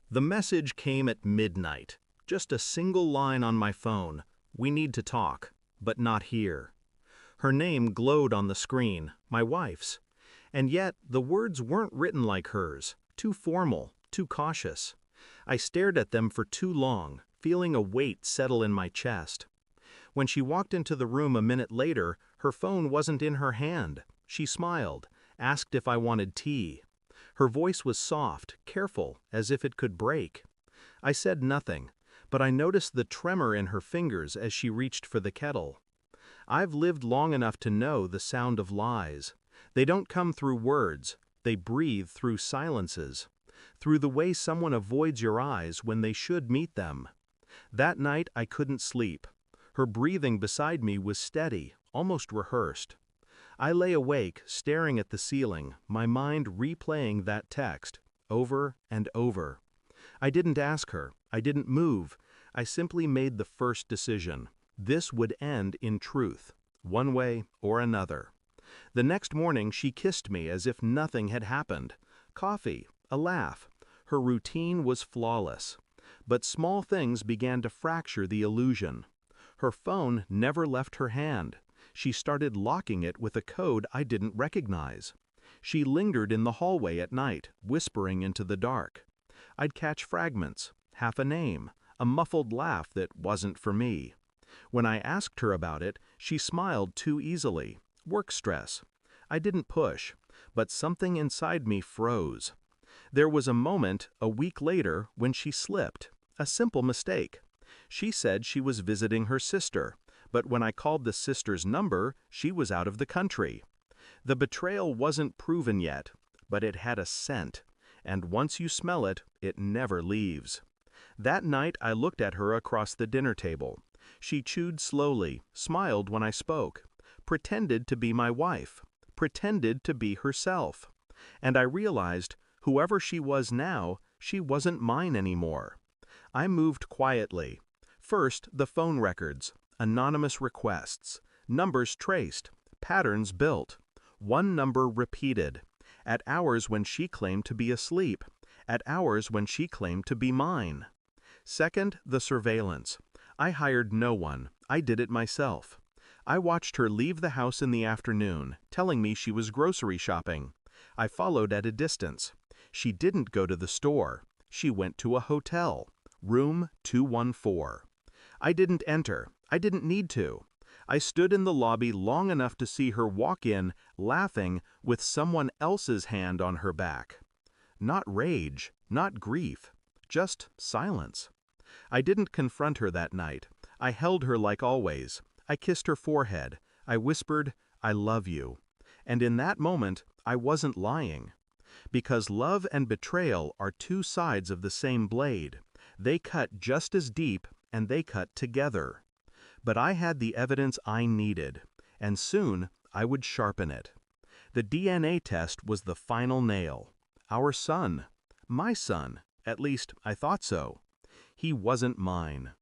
The message came at midnight. Just a single line on my phone. We need to talk, but not here. Her name glowed on the screen, my wife's. And yet, the words weren't written like hers, too formal, too cautious. I stared at them for too long, feeling a weight settle in my chest. When she walked into the room a minute later, her phone wasn't in her hand. She smiled, asked if I wanted tea. Her voice was soft, careful, as if it could break. I said nothing, but I noticed the tremor in her fingers as she reached for the kettle. I've lived long enough to know the sound of lies. They don't come through words, they breathe through silences, through the way someone avoids your eyes when they should meet them. That night I couldn't sleep. Her breathing beside me was steady, almost rehearsed. I lay awake, staring at the ceiling, my mind replaying that text, over and over. I didn't ask her, I didn't move, I simply made the first decision. This would end in truth, one way or another. The next morning she kissed me as if nothing had happened. Coffee, a laugh. Her routine was flawless. But small things began to fracture the illusion. Her phone never left her hand. She started locking it with a code I didn't recognize. She lingered in the hallway at night, whispering into the dark. I'd catch fragments, half a name, a muffled laugh that wasn't for me. When I asked her about it, she smiled too easily. Work stress. I didn't push, but something inside me froze. There was a moment, a week later, when she slipped. A simple mistake. She said she was visiting her sister, but when I called the sister's number, she was out of the country. The betrayal wasn't proven yet, but it had a scent, and once you smell it, it never leaves. That night I looked at her across the dinner table. She chewed slowly, smiled when I spoke, pretended to be my wife, pretended to be herself. And I realized, whoever she was now, she wasn't mine anymore. I moved quietly. First, the phone records, anonymous requests, numbers traced, patterns built, one number repeated, at hours when she claimed to be asleep, at hours when she claimed to be mine. Second, the surveillance. I hired no one, I did it myself. I watched her leave the house in the afternoon, telling me she was grocery shopping. I followed at a distance. She didn't go to the store. She went to a hotel, room 214. I didn't enter. I didn't need to. I stood in the lobby long enough to see her walk in, laughing, with someone else's hand on her back. Not rage, not grief, just silence. I didn't confront her that night. I held her like always. I kissed her forehead. I whispered, "I love you." And in that moment, I wasn't lying. Because love and betrayal are two sides of the same blade. They cut just as deep, and they cut together. But I had the evidence I needed, and soon I would sharpen it. The DNA test was the final nail. Our son. My son. At least, I thought so. He wasn't mine.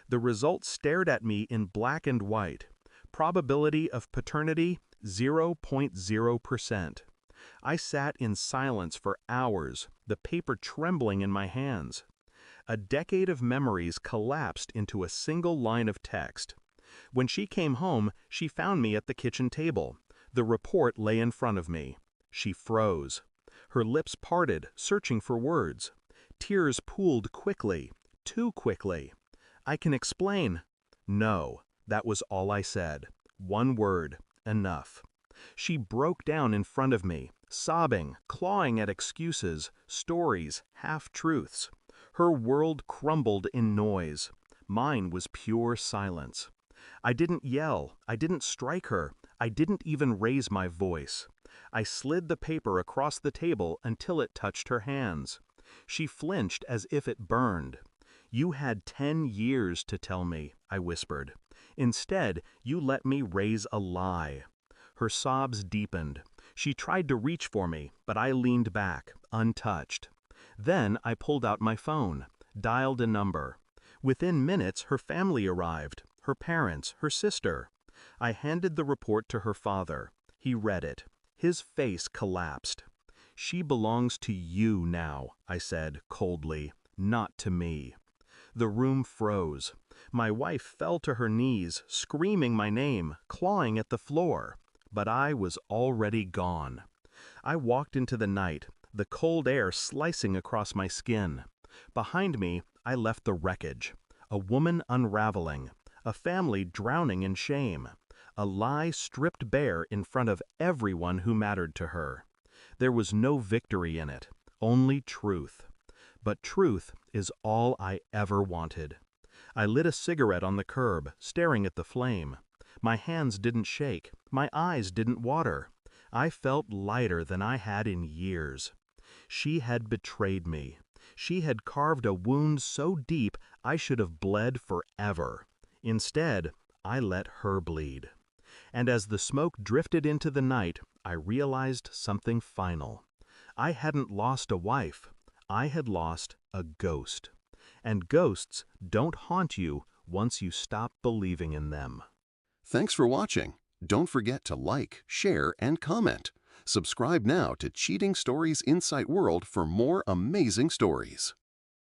The results stared at me in black and white. Probability of paternity, 0.0%. I sat in silence for hours, the paper trembling in my hands. A decade of memories collapsed into a single line of text. When she came home, she found me at the kitchen table. The report lay in front of me. She froze. Her lips parted, searching for words. Tears pooled quickly, too quickly. "I can explain." "No," that was all I said. One word, enough. She broke down in front of me, sobbing, clawing at excuses, stories, half-truths. Her world crumbled in noise. Mine was pure silence. I didn't yell, I didn't strike her, I didn't even raise my voice. I slid the paper across the table until it touched her hands. She flinched as if it burned. "You had 10 years to tell me," I whispered. "Instead, you let me raise a lie." Her sobs deepened. She tried to reach for me, but I leaned back, untouched. Then I pulled out my phone, dialed a number. Within minutes, her family arrived, her parents, her sister. I handed the report to her father. He read it. His face collapsed. "She belongs to you now," I said coldly, Not to me. The room froze. My wife fell to her knees, screaming my name, clawing at the floor. But I was already gone. I walked into the night, the cold air slicing across my skin. Behind me, I left the wreckage. A woman unraveling, a family drowning in shame, a lie stripped bare in front of everyone who mattered to her. There was no victory in it, only truth. But truth is all I ever wanted. I lit a cigarette on the curb, staring at the flame. My hands didn't shake, my eyes didn't water. I felt lighter than I had in years. She had betrayed me. She had carved a wound so deep I should have bled forever. Instead, I let her bleed. And as the smoke drifted into the night, I realized something final. I hadn't lost a wife. I had lost a ghost. And ghosts don't haunt you once you stop believing in them. Thanks for watching. Don't forget to like, share, and comment. Subscribe now to Cheating Stories Insight World for more amazing stories.